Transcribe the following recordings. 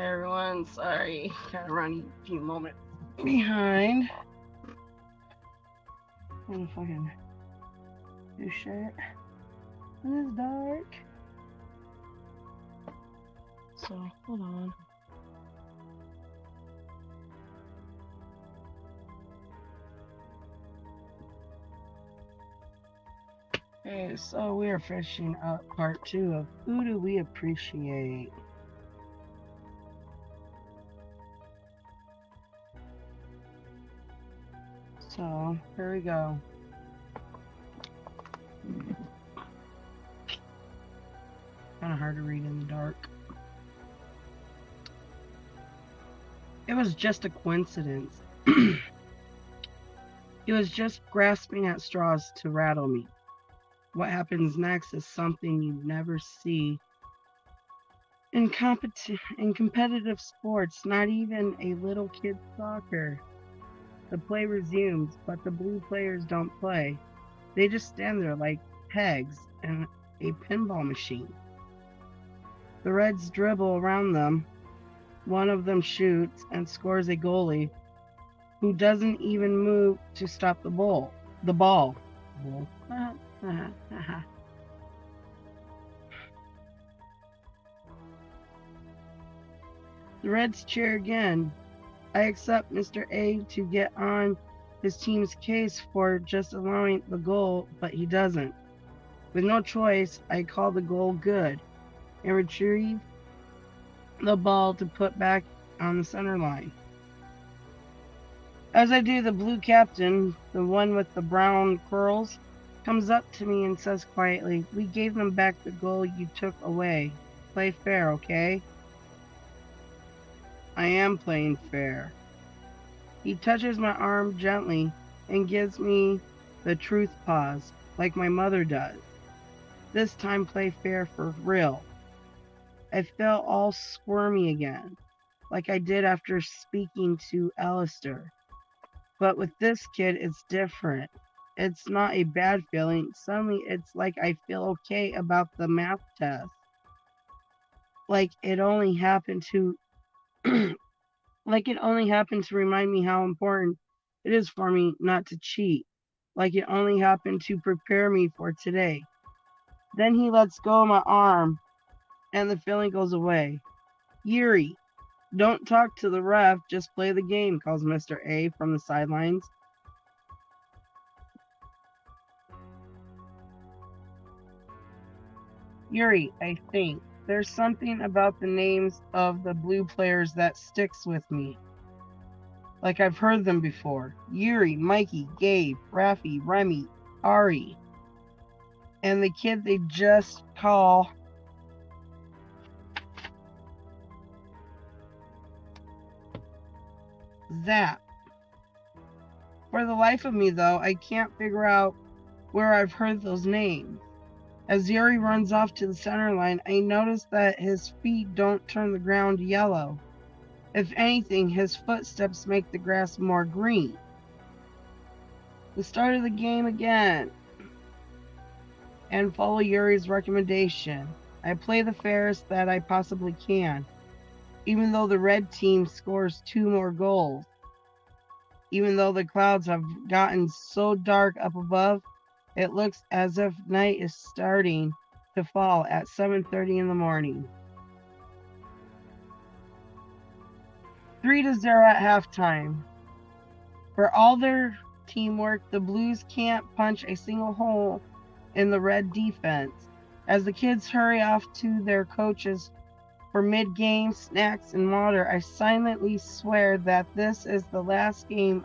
Hey everyone, sorry, kind of running a few moments behind. I'm gonna fucking do shit. It is dark. So, hold on. Okay, so we are finishing up part 2 of Who Do We Appreciate? So, here we go. Kind of hard to read in the dark. It was just a coincidence. He was just grasping at straws to rattle me. What happens next is something you never see in competitive sports, not even a little kid's soccer. The play resumes, but the blue players don't play. They just stand there like pegs in a pinball machine. The Reds dribble around them. One of them shoots and scores a goalie who doesn't even move to stop the ball. The Reds cheer again. I accept Mr. A to get on his team's case for just allowing the goal, but he doesn't. With no choice, I call the goal good and retrieve the ball to put back on the center line. As I do, the blue captain, the one with the brown curls, comes up to me and says quietly, "We gave them back the goal you took away. Play fair, okay?" I am playing fair. He touches my arm gently and gives me the truth pause, like my mother does. This time play fair for real. I felt all squirmy again, like I did after speaking to Alistair. But with this kid, it's different. It's not a bad feeling. Suddenly, it's like I feel okay about the math test. Like it only happened to remind me how important it is for me not to cheat. Like it only happened to prepare me for today. Then he lets go of my arm and the feeling goes away. Yuri, don't talk to the ref, just play the game, calls Mr. A from the sidelines. Yuri, I think. There's something about the names of the blue players that sticks with me. Like I've heard them before. Yuri, Mikey, Gabe, Rafi, Remy, Ari. And the kid they just call Zap. For the life of me, though, I can't figure out where I've heard those names. As Yuri runs off to the center line, I notice that his feet don't turn the ground yellow. If anything, his footsteps make the grass more green. The start of the game again. And follow Yuri's recommendation. I play the fairest that I possibly can, even though the red team scores 2 more goals. Even though the clouds have gotten so dark up above, it looks as if night is starting to fall at 7:30 in the morning. 3-0 at halftime. For all their teamwork, the Blues can't punch a single hole in the red defense. As the kids hurry off to their coaches for mid-game snacks and water, I silently swear that this is the last game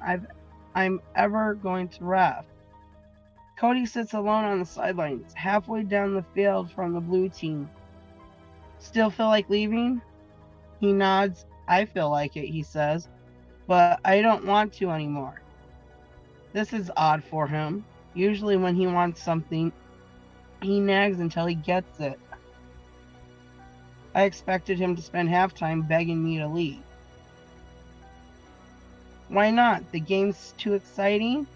I'm ever going to ref. Cody sits alone on the sidelines, halfway down the field from the blue team. Still feel like leaving? He nods. I feel like it, he says, but I don't want to anymore. This is odd for him. Usually when he wants something, he nags until he gets it. I expected him to spend halftime begging me to leave. Why not? The game's too exciting?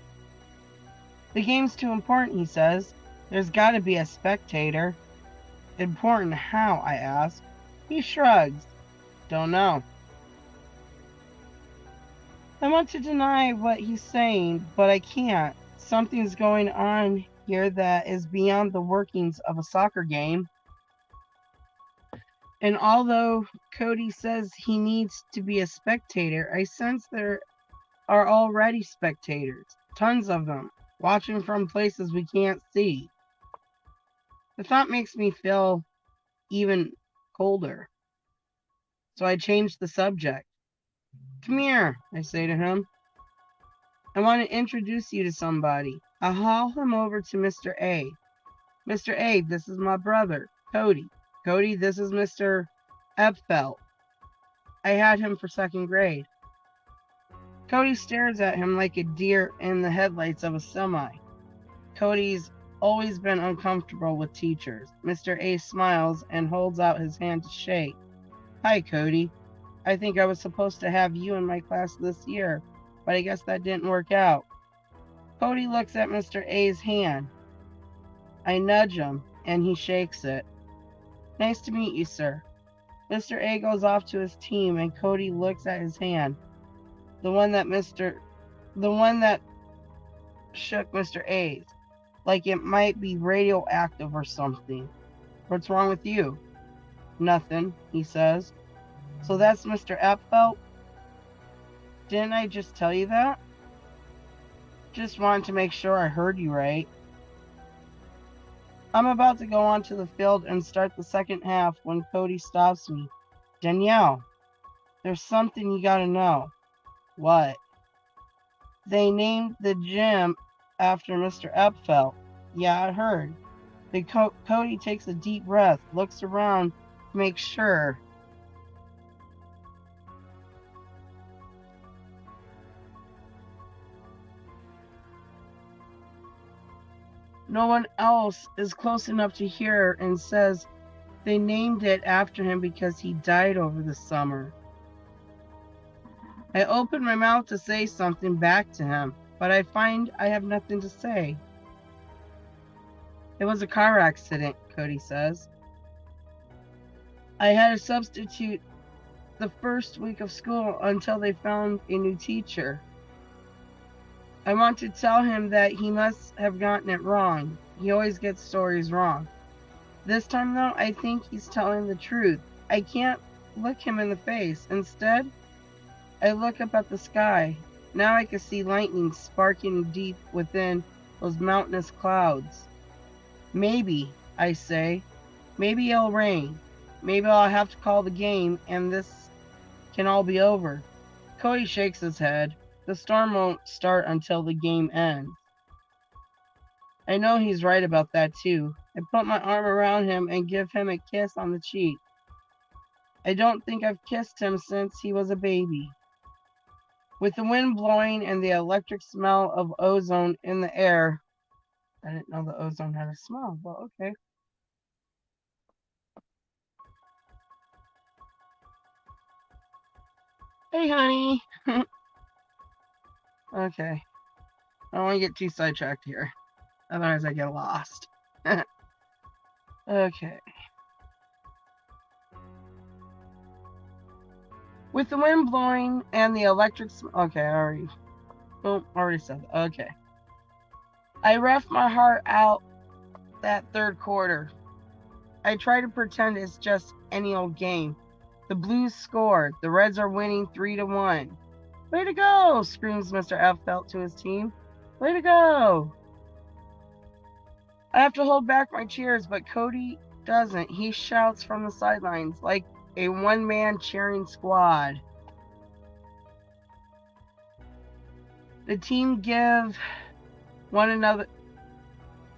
The game's too important, he says. There's got to be a spectator. Important how? I ask. He shrugs. Don't know. I want to deny what he's saying, but I can't. Something's going on here that is beyond the workings of a soccer game. And although Cody says he needs to be a spectator, I sense there are already spectators, tons of them, watching from places we can't see. The thought makes me feel even colder. So I change the subject. Come here, I say to him. I want to introduce you to somebody. I haul him over to Mr. A. Mr. A, this is my brother, Cody. Cody, this is Mr. Epfelt. I had him for second grade. Cody stares at him like a deer in the headlights of a semi. Cody's always been uncomfortable with teachers. Mr. A smiles and holds out his hand to shake. Hi, Cody. I think I was supposed to have you in my class this year, but I guess that didn't work out. Cody looks at Mr. A's hand. I nudge him, and he shakes it. Nice to meet you, sir. Mr. A goes off to his team, and Cody looks at his hand. The one that shook Mr. A's, like it might be radioactive or something. What's wrong with you? Nothing, he says. So that's Mr. Epfelt? Didn't I just tell you that? Just wanted to make sure I heard you right. I'm about to go onto the field and start the second half when Cody stops me. Danielle, there's something you gotta know. What? They named the gym after Mr. Epfelt. Yeah, I heard. Cody takes a deep breath, looks around to make sure. No one else is close enough to hear and says they named it after him because he died over the summer. I open my mouth to say something back to him, but I find I have nothing to say. It was a car accident, Cody says. I had a substitute the first week of school until they found a new teacher. I want to tell him that he must have gotten it wrong. He always gets stories wrong. This time, though, I think he's telling the truth. I can't look him in the face. Instead, I look up at the sky. Now I can see lightning sparking deep within those mountainous clouds. Maybe, I say, maybe it'll rain. Maybe I'll have to call the game and this can all be over. Cody shakes his head. The storm won't start until the game ends. I know he's right about that too. I put my arm around him and give him a kiss on the cheek. I don't think I've kissed him since he was a baby. With the wind blowing and the electric smell of ozone in the air. I didn't know the ozone had a smell, but okay. Hey, honey. Okay. I don't want to get too sidetracked here. Otherwise I get lost. Okay. With the wind blowing and the electric... Okay, I already said that. Okay. I ref my heart out that third quarter. I try to pretend it's just any old game. The Blues score. The Reds are winning 3-1. Way to go! Screams Mr. Epfelt to his team. Way to go! I have to hold back my cheers, but Cody doesn't. He shouts from the sidelines like a one-man cheering squad. The team give one another...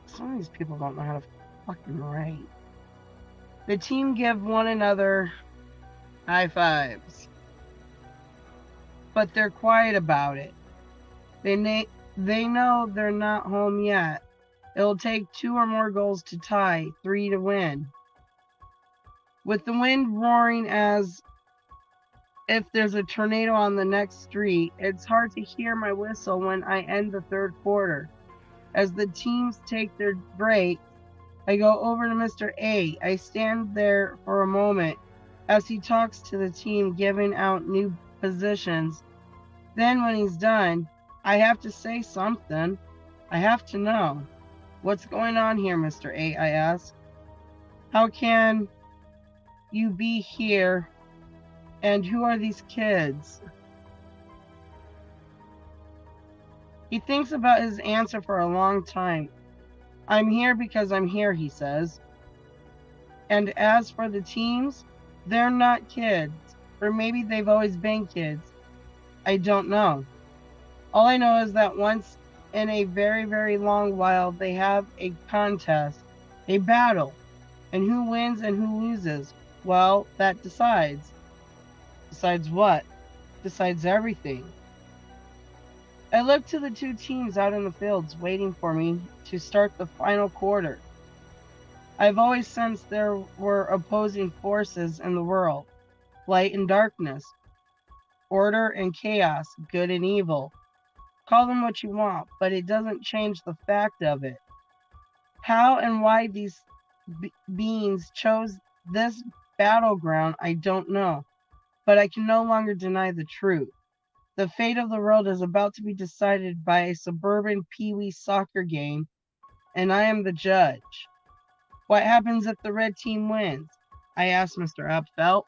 Some of these people don't know how to fucking write. The team give one another high fives. But they're quiet about it. They know they're not home yet. It'll take 2 or more goals to tie, 3 to win. With the wind roaring as if there's a tornado on the next street, it's hard to hear my whistle when I end the third quarter. As the teams take their break, I go over to Mr. A. I stand there for a moment as he talks to the team, giving out new positions. Then when he's done, I have to say something. I have to know. What's going on here, Mr. A? I ask. How can you be here? And who are these kids? He thinks about his answer for a long time. I'm here because I'm here, he says. And as for the teams, they're not kids. Or maybe they've always been kids. I don't know. All I know is that once in a very, very long while, they have a contest, a battle. And who wins and who loses? Well, that decides. Decides what? Decides everything. I look to the two teams out in the fields waiting for me to start the final quarter. I've always sensed there were opposing forces in the world, light and darkness, order and chaos, good and evil. Call them what you want, but it doesn't change the fact of it. How and why these beings chose this battleground, I don't know, but I can no longer deny the truth. The fate of the world is about to be decided by a suburban pee-wee soccer game, and I am the judge. What happens if the red team wins? I asked Mr. Upfelt.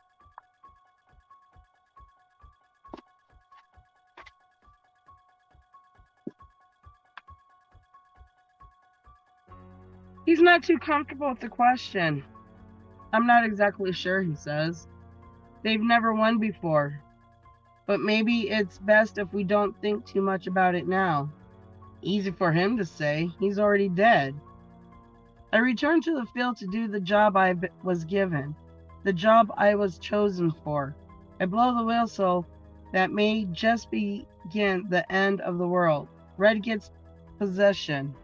He's not too comfortable with the question. I'm not exactly sure, he says. They've never won before. But maybe it's best if we don't think too much about it now. Easy for him to say. He's already dead. I return to the field to do the job I was given. The job I was chosen for. I blow the whistle that may just begin the end of the world. Red gets possession.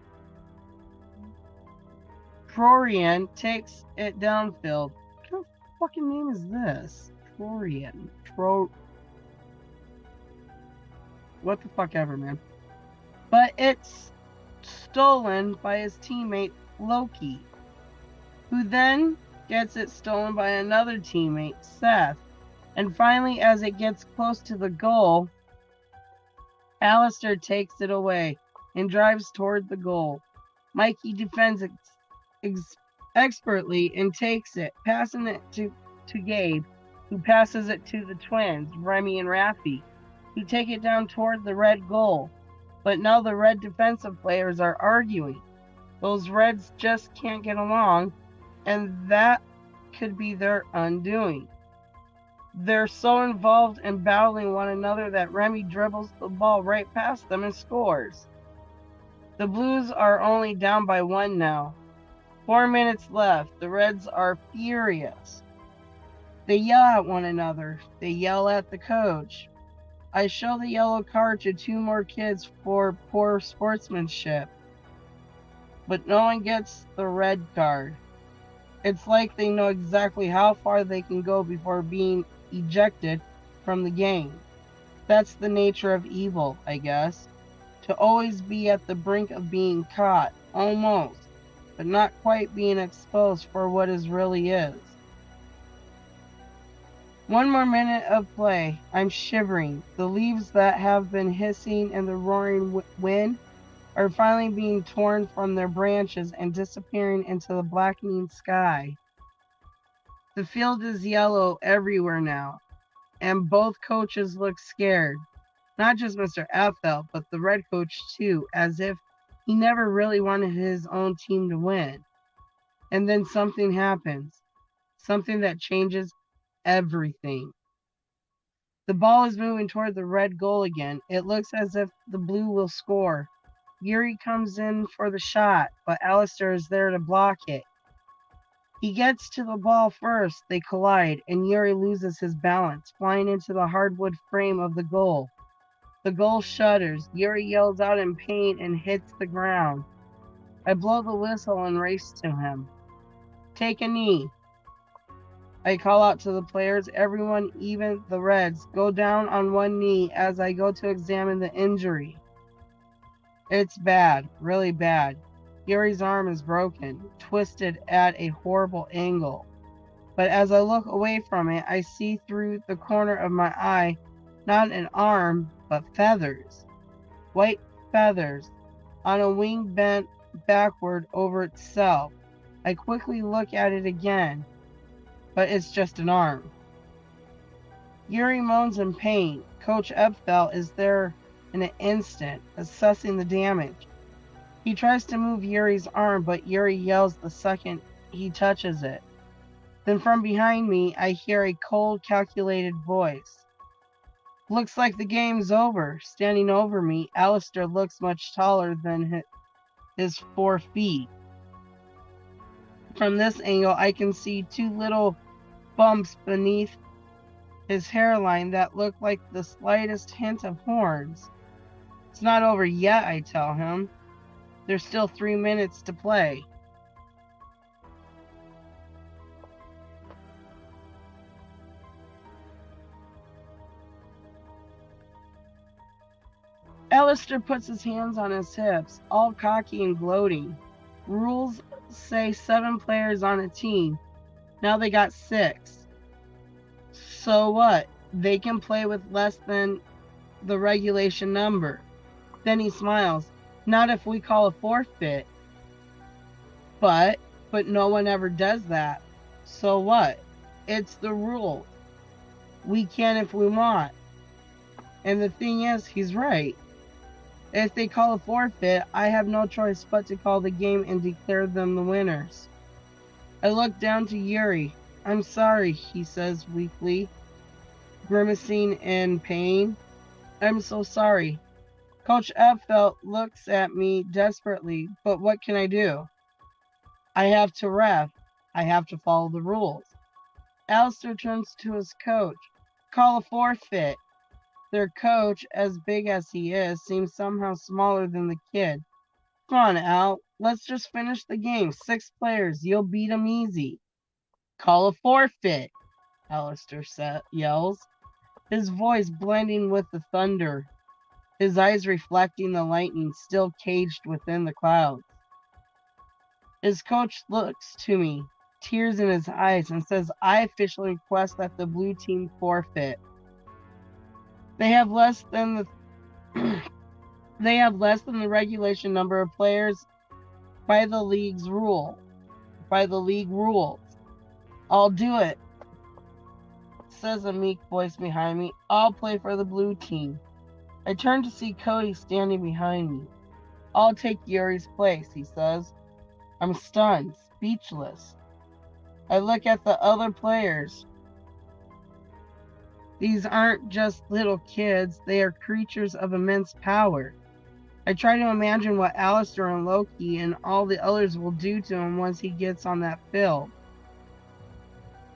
Florian takes it downfield. What kind of fucking name is this? Florian. What the fuck ever, man. But it's stolen by his teammate, Loki, who then gets it stolen by another teammate, Seth. And finally, as it gets close to the goal, Alistair takes it away and drives toward the goal. Mikey defends it expertly and takes it, passing it to Gabe, who passes it to the twins, Remy and Rafi, who take it down toward the red goal. But now the red defensive players are arguing. Those reds just can't get along, and that could be their undoing. They're so involved in battling one another that Remy dribbles the ball right past them and scores. The Blues are only down by 1 now. 4 minutes left. The Reds are furious. They yell at one another. They yell at the coach. I show the yellow card to 2 more kids for poor sportsmanship. But no one gets the red card. It's like they know exactly how far they can go before being ejected from the game. That's the nature of evil, I guess. To always be at the brink of being caught, almost, but not quite being exposed for what it really is. 1 more minute of play. I'm shivering. The leaves that have been hissing in the roaring wind are finally being torn from their branches and disappearing into the blackening sky. The field is yellow everywhere now, and both coaches look scared. Not just Mr. Ethel, but the red coach too, as if he never really wanted his own team to win. And then something happens. Something that changes everything. The ball is moving toward the red goal again. It looks as if the blue will score. Yuri comes in for the shot, but Alistair is there to block it. He gets to the ball first. They collide, and Yuri loses his balance, flying into the hardwood frame of the goal. The goal shudders. Yuri yells out in pain and hits the ground. I blow the whistle and race to him. Take a knee. I call out to the players. Everyone, even the Reds, go down on 1 knee as I go to examine the injury. It's bad, really bad. Yuri's arm is broken, twisted at a horrible angle. But as I look away from it, I see through the corner of my eye not an arm, but feathers. White feathers on a wing bent backward over itself. I quickly look at it again, but it's just an arm. Yuri moans in pain. Coach Epfel is there in an instant, assessing the damage. He tries to move Yuri's arm, but Yuri yells the second he touches it. Then from behind me, I hear a cold, calculated voice. Looks like the game's over. Standing over me, Alistair looks much taller than his 4 feet. From this angle, I can see 2 little bumps beneath his hairline that look like the slightest hint of horns. It's not over yet, I tell him. There's still 3 minutes to play. Alistair puts his hands on his hips, all cocky and gloating. Rules say 7 players on a team. Now they got 6. So what? They can play with less than the regulation number. Then he smiles. Not if we call a forfeit. But no one ever does that. So what? It's the rule. We can if we want. And the thing is, he's right. If they call a forfeit, I have no choice but to call the game and declare them the winners. I look down to Yuri. I'm sorry, he says weakly, grimacing in pain. I'm so sorry. Coach Epfel looks at me desperately, but what can I do? I have to ref. I have to follow the rules. Alistair turns to his coach. Call a forfeit. Their coach, as big as he is, seems somehow smaller than the kid. Come on, Al. Let's just finish the game. 6 players. You'll beat them easy. Call a forfeit, Alistair yells, his voice blending with the thunder, his eyes reflecting the lightning still caged within the clouds. His coach looks to me, tears in his eyes, and says, I officially request that the blue team forfeit. They have less than the regulation number of players by the league rules. I'll do it, says a meek voice behind me. I'll play for the blue team. I turn to see Cody standing behind me. I'll take Yuri's place, he says. I'm stunned, speechless. I look at the other players. These aren't just little kids, they are creatures of immense power. I try to imagine what Alistair and Loki and all the others will do to him once he gets on that field.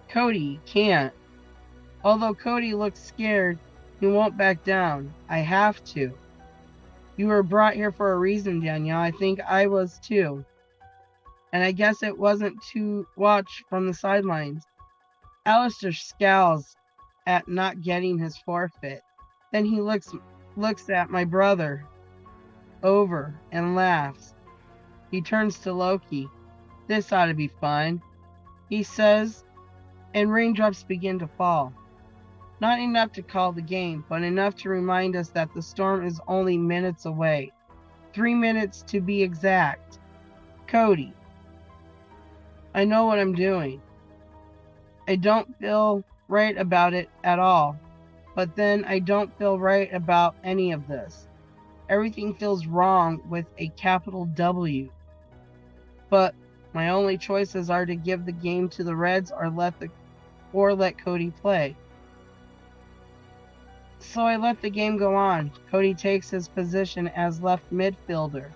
Cody can't. Although Cody looks scared, he won't back down. I have to. You were brought here for a reason, Danielle. I think I was too. And I guess it wasn't to watch from the sidelines. Alistair scowls at not getting his forfeit. Then he looks at my brother over and laughs. He turns to Loki. This ought to be fun, he says, and raindrops begin to fall. Not enough to call the game, but enough to remind us that the storm is only minutes away. 3 minutes to be exact. Cody, I know what I'm doing. I don't feel right about it at all, but then I don't feel right about any of this. Everything feels wrong with a capital W. But my only choices are to give the game to the Reds or let Cody play. So I let the game go on. Cody takes his position as left midfielder.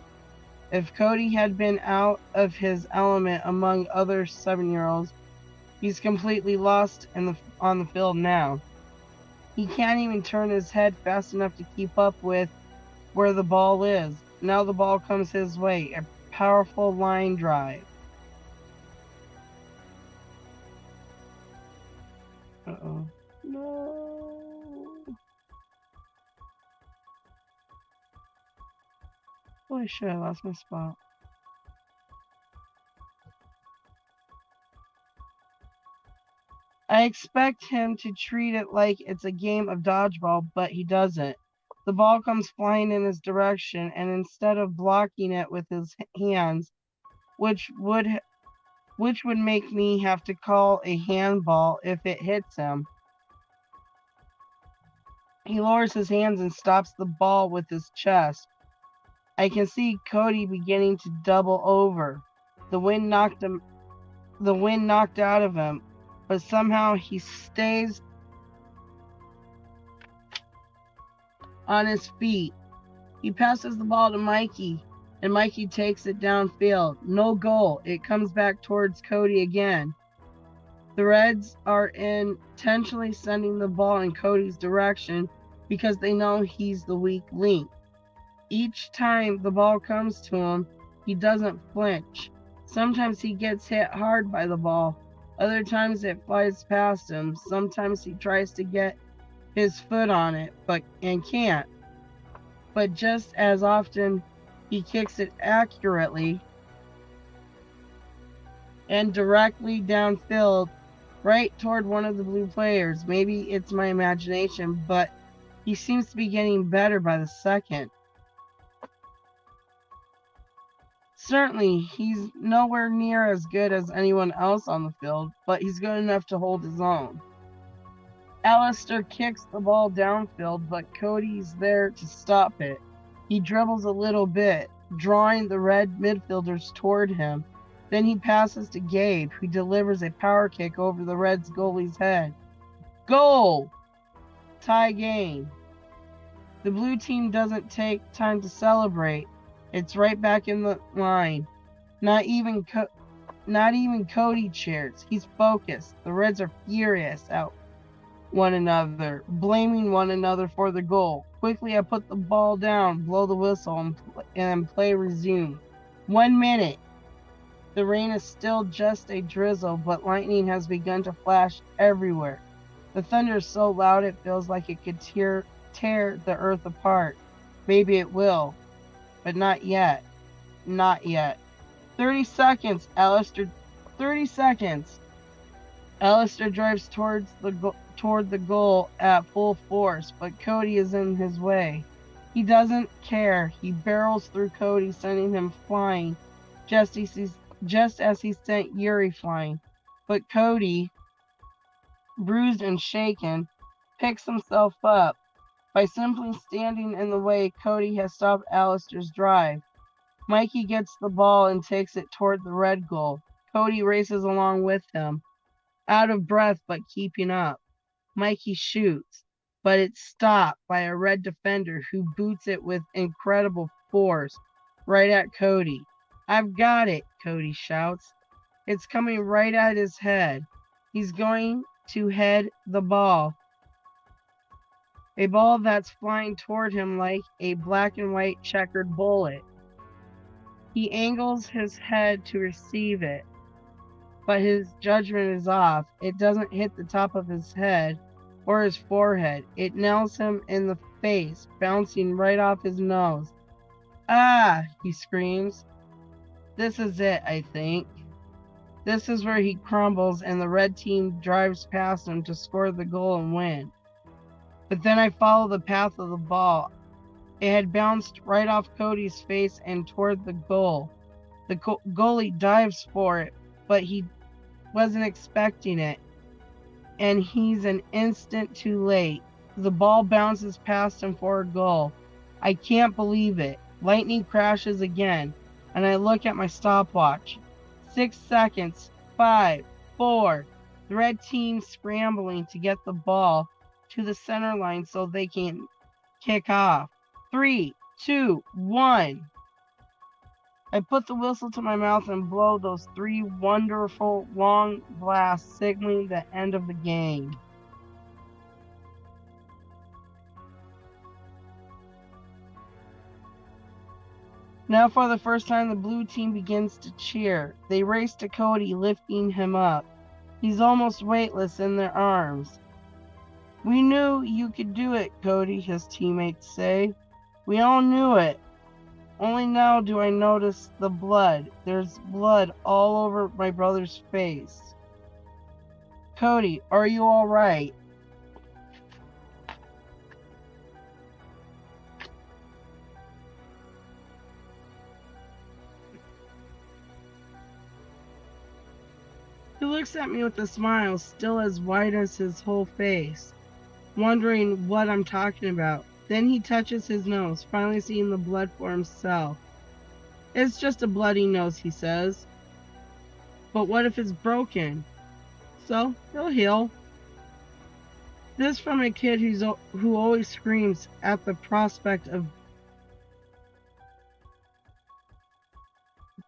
If Cody had been out of his element among other 7-year-olds, he's completely lost on the field now. He can't even turn his head fast enough to keep up with where the ball is. Now the ball comes his way, a powerful line drive. Uh-oh. No. Holy shit, I lost my spot. I expect him to treat it like it's a game of dodgeball, but he doesn't. The ball comes flying in his direction, and instead of blocking it with his hands, which would make me have to call a handball if it hits him, he lowers his hands and stops the ball with his chest. I can see Cody beginning to double over. The wind knocked out of him, but somehow he stays on his feet. He passes the ball to Mikey, and Mikey takes it downfield. No goal. It comes back towards Cody again. The Reds are intentionally sending the ball in Cody's direction because they know he's the weak link. Each time the ball comes to him, he doesn't flinch. Sometimes he gets hit hard by the ball. Other times it flies past him. Sometimes he tries to get his foot on it, and can't. But just as often, he kicks it accurately and directly downfield, right toward one of the blue players. Maybe it's my imagination, but he seems to be getting better by the second. Certainly, he's nowhere near as good as anyone else on the field, but he's good enough to hold his own. Alistair kicks the ball downfield, but Cody's there to stop it. He dribbles a little bit, drawing the Red midfielders toward him. Then he passes to Gabe, who delivers a power kick over the Reds goalie's head. Goal! Tie game. The blue team doesn't take time to celebrate. It's right back in the line. Not even Cody cheers. He's focused. The Reds are furious at one another, blaming one another for the goal. Quickly, I put the ball down, blow the whistle, and play resume. 1 minute. The rain is still just a drizzle, but lightning has begun to flash everywhere. The thunder is so loud it feels like it could tear the earth apart. Maybe it will. But not yet. Not yet. 30 seconds, Alistair. 30 seconds. Alistair drives toward the goal at full force, but Cody is in his way. He doesn't care. He barrels through Cody, sending him flying, just as he sent Yuri flying. But Cody, bruised and shaken, picks himself up. By simply standing in the way, Cody has stopped Alistair's drive. Mikey gets the ball and takes it toward the Red goal. Cody races along with him, out of breath but keeping up. Mikey shoots, but it's stopped by a Red defender who boots it with incredible force right at Cody. I've got it, Cody shouts. It's coming right at his head. He's going to head the ball. A ball that's flying toward him like a black and white checkered bullet. He angles his head to receive it, but his judgment is off. It doesn't hit the top of his head or his forehead. It nails him in the face, bouncing right off his nose. Ah, he screams. This is it, I think. This is where he crumbles and the Red team drives past him to score the goal and win. But then I follow the path of the ball. It had bounced right off Cody's face and toward the goal. The goalie dives for it, but he wasn't expecting it, and he's an instant too late. The ball bounces past him for a goal. I can't believe it. Lightning crashes again, and I look at my stopwatch. 6 seconds. 5, 4. The Red team scrambling to get the ball to the center line so they can kick off. 3, 2, 1. I put the whistle to my mouth and blow those 3 wonderful long blasts, signaling the end of the game. Now for the first time, the blue team begins to cheer. They race to Cody, lifting him up. He's almost weightless in their arms. We knew you could do it, Cody, his teammates say. We all knew it. Only now do I notice the blood. There's blood all over my brother's face. Cody, are you all right? He looks at me with a smile still as wide as his whole face, wondering what I'm talking about. Then he touches his nose, finally seeing the blood for himself. It's just a bloody nose, he says. But what if it's broken? So, he'll heal. This from a kid who always screams at the prospect of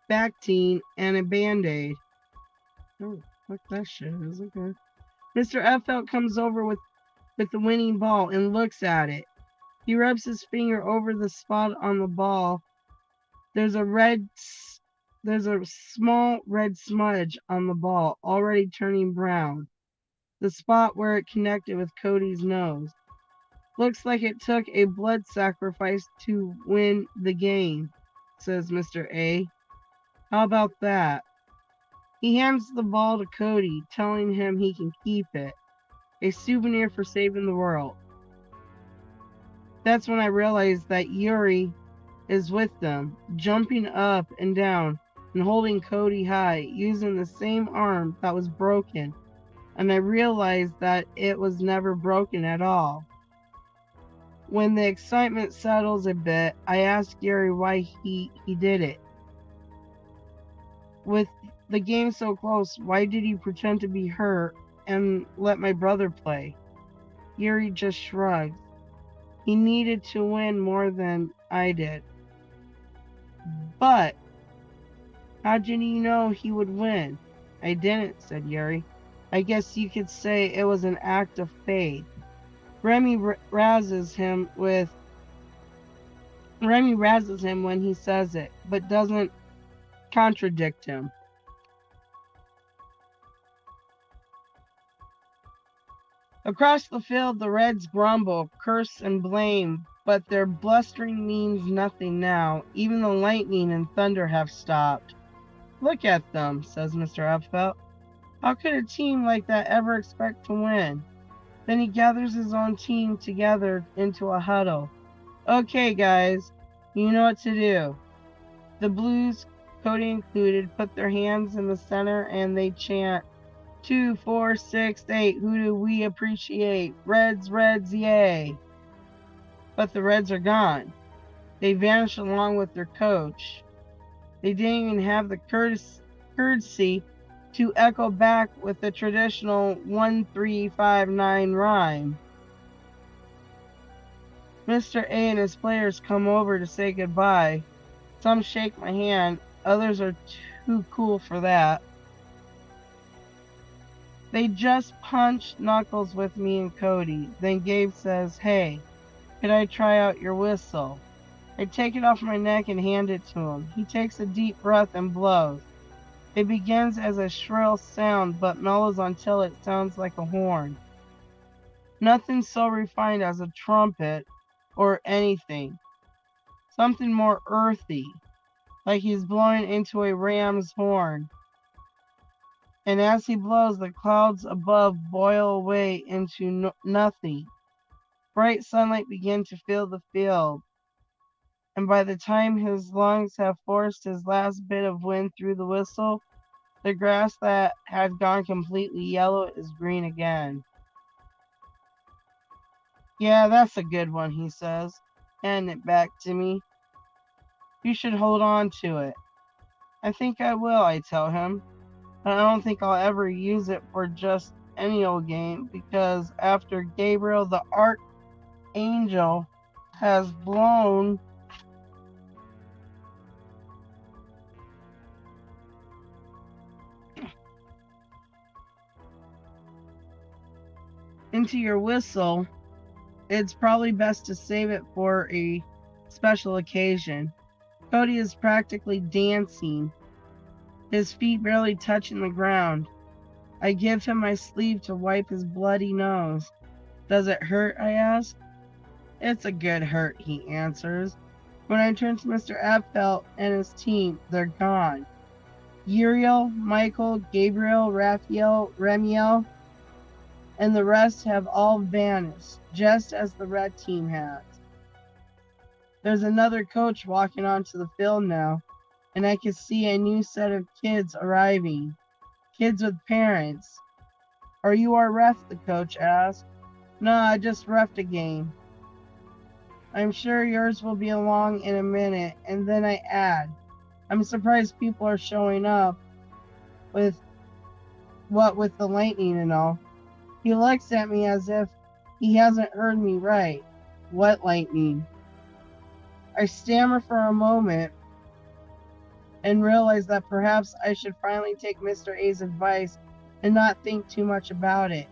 Bactine and a Band-Aid. Oh, fuck that shit is okay. Mr. Effelt comes over with the winning ball and looks at it. He rubs his finger over the spot on the ball. There's a small red smudge on the ball, already turning brown. The spot where it connected with Cody's nose. Looks like it took a blood sacrifice to win the game, says Mr. A. How about that? He hands the ball to Cody, telling him he can keep it. A souvenir for saving the world. That's when I realize that Yuri is with them, jumping up and down and holding Cody high, using the same arm that was broken. And I realized that it was never broken at all. When the excitement settles a bit, I ask Yuri why he did it. With the game so close, why did he pretend to be hurt and let my brother play? Yuri just shrugs. He needed to win more than I did. But how did he know he would win? I didn't, said Yuri. I guess you could say it was an act of faith. Remy razzes him when he says it, but doesn't contradict him. Across the field, the Reds grumble, curse, and blame, but their blustering means nothing now. Even the lightning and thunder have stopped. Look at them, says Mr. Upfelt. How could a team like that ever expect to win? Then he gathers his own team together into a huddle. Okay, guys, you know what to do. The Blues, Cody included, put their hands in the center and they chant, 2, 4, 6, 8, who do we appreciate? Reds, Reds, yay. But the Reds are gone. They vanished along with their coach. They didn't even have the courtesy to echo back with the traditional 1, 3, 5, 9 rhyme. Mr. A and his players come over to say goodbye. Some shake my hand, others are too cool for that. They just punch knuckles with me and Cody. Then Gabe says, hey, could I try out your whistle? I take it off my neck and hand it to him. He takes a deep breath and blows. It begins as a shrill sound, but mellows until it sounds like a horn. Nothing so refined as a trumpet or anything. Something more earthy, like he's blowing into a ram's horn. And as he blows, the clouds above boil away into nothing. Bright sunlight begins to fill the field. And by the time his lungs have forced his last bit of wind through the whistle, the grass that had gone completely yellow is green again. Yeah, that's a good one, he says, handing it back to me. You should hold on to it. I think I will, I tell him. But I don't think I'll ever use it for just any old game, because after Gabriel the Archangel has blown into your whistle, it's probably best to save it for a special occasion. Cody is practically dancing, his feet barely touching the ground. I give him my sleeve to wipe his bloody nose. Does it hurt? I ask. It's a good hurt, he answers. When I turn to Mr. Abfeld and his team, they're gone. Uriel, Michael, Gabriel, Raphael, Remiel, and the rest have all vanished, just as the red team has. There's another coach walking onto the field now, and I can see a new set of kids arriving. Kids with parents. "Are you our ref?" the coach asked. "No, I just refed a game." "I'm sure yours will be along in a minute." And then I add, "I'm surprised people are showing up with the lightning and all." He looks at me as if he hasn't heard me right. "What lightning?" I stammer for a moment and realize that perhaps I should finally take Mr. A's advice and not think too much about it.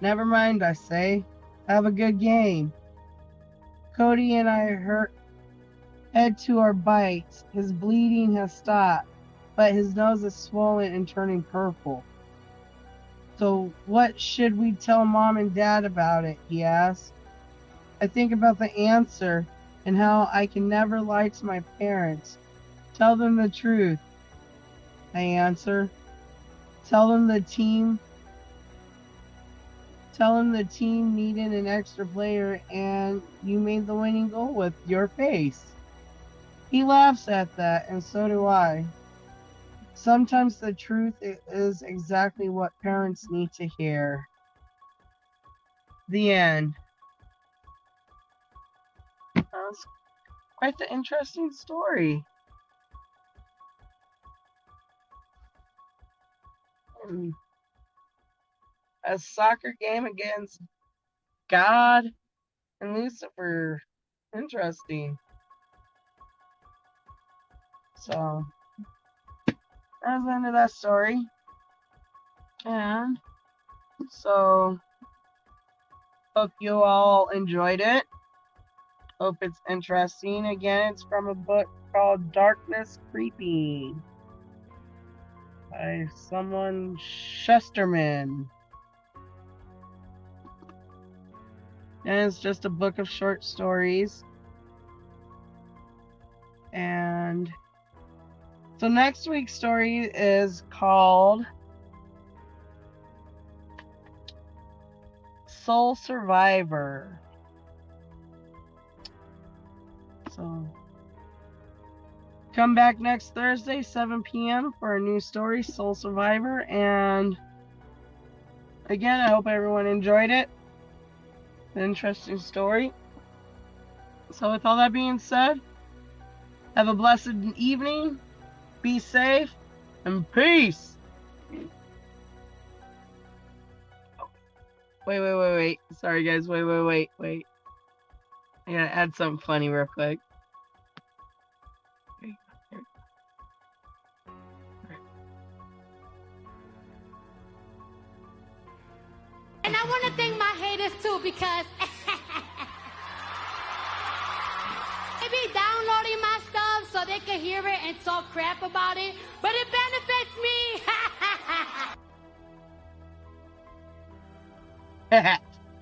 "Never mind," I say. "Have a good game." Cody and I head to our bites. His bleeding has stopped, but his nose is swollen and turning purple. "So what should we tell Mom and Dad about it?" he asks. I think about the answer and how I can never lie to my parents. "Tell them the truth," I answer. Tell them the team needed an extra player and you made the winning goal with your face." He laughs at that, and so do I. Sometimes the truth is exactly what parents need to hear. The end. That's quite the interesting story. A soccer game against God and Lucifer. Interesting. So that's the end of that story. And so hope you all enjoyed it. Hope it's interesting. Again, it's from a book called Darkness Creeping by someone Shusterman. And it's just a book of short stories. And so next week's story is called Soul Survivor. So come back next Thursday, 7 p.m. for a new story, Soul Survivor. And again, I hope everyone enjoyed it. An interesting story. So with all that being said, have a blessed evening, be safe, and peace. Wait. Sorry guys, wait. I gotta add something funny real quick. And I want to thank my haters too, because they be downloading my stuff so they can hear it and talk crap about it, but it benefits me.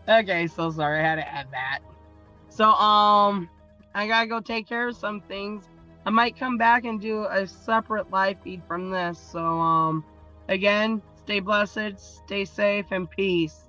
Okay, so sorry, I had to add that. So I gotta go take care of some things. I might come back and do a separate live feed from this. So again, stay blessed, stay safe, and peace.